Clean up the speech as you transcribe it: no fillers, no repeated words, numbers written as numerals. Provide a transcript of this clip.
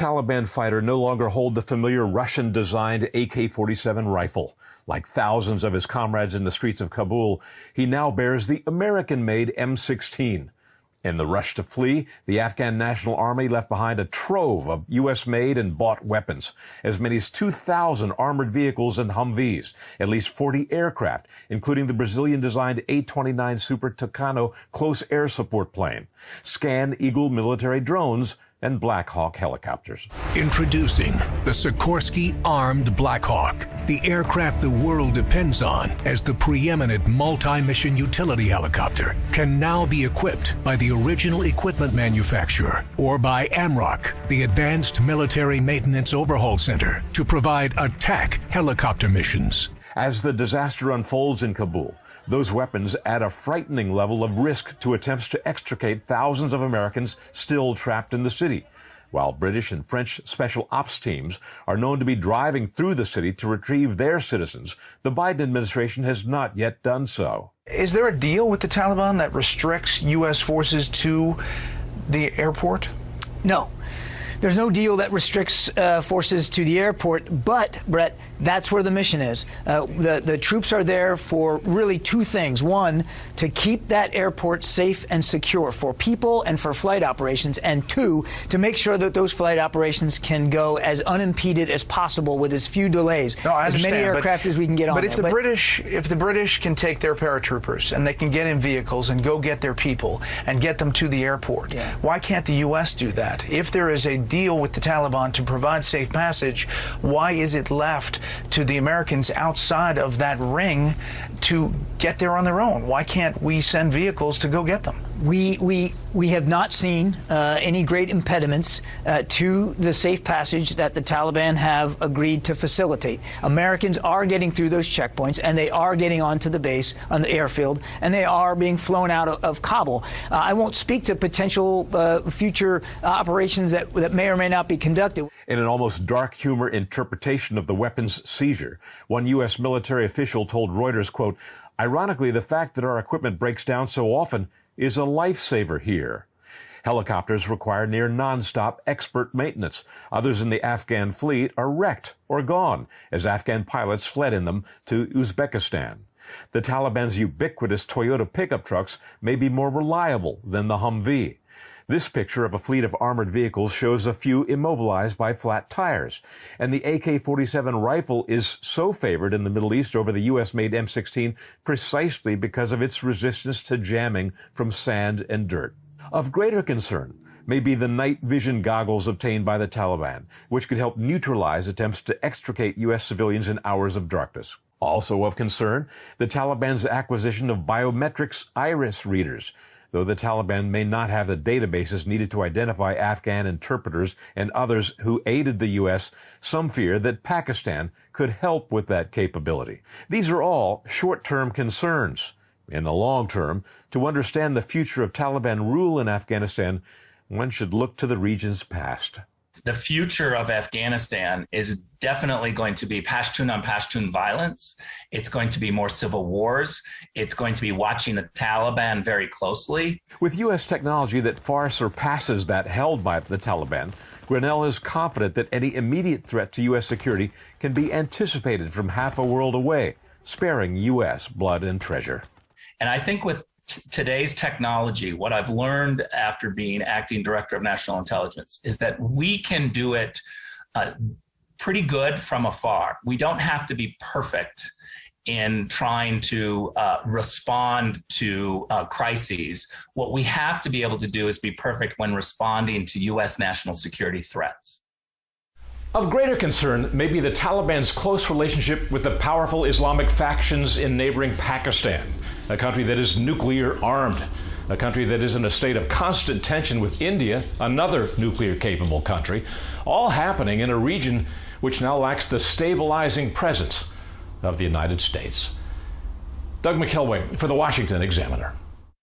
Taliban fighter no longer hold the familiar Russian-designed AK-47 rifle. Like thousands of his comrades in the streets of Kabul, he now bears the American-made M16. In the rush to flee, the Afghan National Army left behind a trove of U.S.-made and bought weapons, as many as 2,000 armored vehicles and Humvees, at least 40 aircraft, including the Brazilian-designed A-29 Super Tucano close air support plane, Scan Eagle military drones, and Black Hawk helicopters. Introducing the Sikorsky Armed Black Hawk, the aircraft the world depends on as the preeminent multi-mission utility helicopter, can now be equipped by the original equipment manufacturer or by AMROC, the Advanced Military Maintenance Overhaul Center, to provide attack helicopter missions. As the disaster unfolds in Kabul, those weapons add a frightening level of risk to attempts to extricate thousands of Americans still trapped in the city, while British and French special ops teams are known to be driving through the city to retrieve their citizens. The Biden administration has not yet done so. Is there a deal with the Taliban that restricts U.S. forces to the airport? No. There's no deal that restricts forces to the airport, but, Brett, that's where the mission is. The troops are there for really two things. One, to keep that airport safe and secure for people and for flight operations, and two, to make sure that those flight operations can go as unimpeded as possible with as few delays. No, I understand, as many aircraft as we can get on. But if the British can take their paratroopers and they can get in vehicles and go get their people and get them to the airport, why can't the U.S. do that? If there is a deal with the Taliban to provide safe passage, why is it left to the Americans outside of that ring to get there on their own? Why can't we send vehicles to go get them? We have not seen any great impediments to the safe passage that the Taliban have agreed to facilitate. Americans are getting through those checkpoints, and they are getting onto the base on the airfield, and they are being flown out of Kabul. I won't speak to potential future operations that may or may not be conducted. In an almost dark humor interpretation of the weapons seizure, one U.S. military official told Reuters, quote, "Ironically, the fact that our equipment breaks down so often is a lifesaver here." Helicopters require near nonstop expert maintenance. Others in the Afghan fleet are wrecked or gone as Afghan pilots fled in them to Uzbekistan. The Taliban's ubiquitous Toyota pickup trucks may be more reliable than the Humvee. This picture of a fleet of armored vehicles shows a few immobilized by flat tires. And the AK-47 rifle is so favored in the Middle East over the U.S.-made M16 precisely because of its resistance to jamming from sand and dirt. Of greater concern may be the night vision goggles obtained by the Taliban, which could help neutralize attempts to extricate U.S. civilians in hours of darkness. Also of concern, the Taliban's acquisition of biometrics iris readers. Though the Taliban may not have the databases needed to identify Afghan interpreters and others who aided the U.S., some fear that Pakistan could help with that capability. These are all short-term concerns. In the long term, to understand the future of Taliban rule in Afghanistan, one should look to the region's past. The future of Afghanistan is definitely going to be Pashtun on Pashtun violence. It's going to be more civil wars. It's going to be watching the Taliban very closely. With U.S. technology that far surpasses that held by the Taliban, Grinnell is confident that any immediate threat to U.S. security can be anticipated from half a world away, sparing U.S. blood and treasure. And I think with today's technology, what I've learned after being acting director of national intelligence is that we can do it pretty good from afar. We don't have to be perfect in trying to respond to crises. What we have to be able to do is be perfect when responding to U.S. national security threats. Of greater concern may be the Taliban's close relationship with the powerful Islamic factions in neighboring Pakistan, a country that is nuclear armed, a country that is in a state of constant tension with India, another nuclear-capable country, all happening in a region which now lacks the stabilizing presence of the United States. Doug McKelway for the Washington Examiner.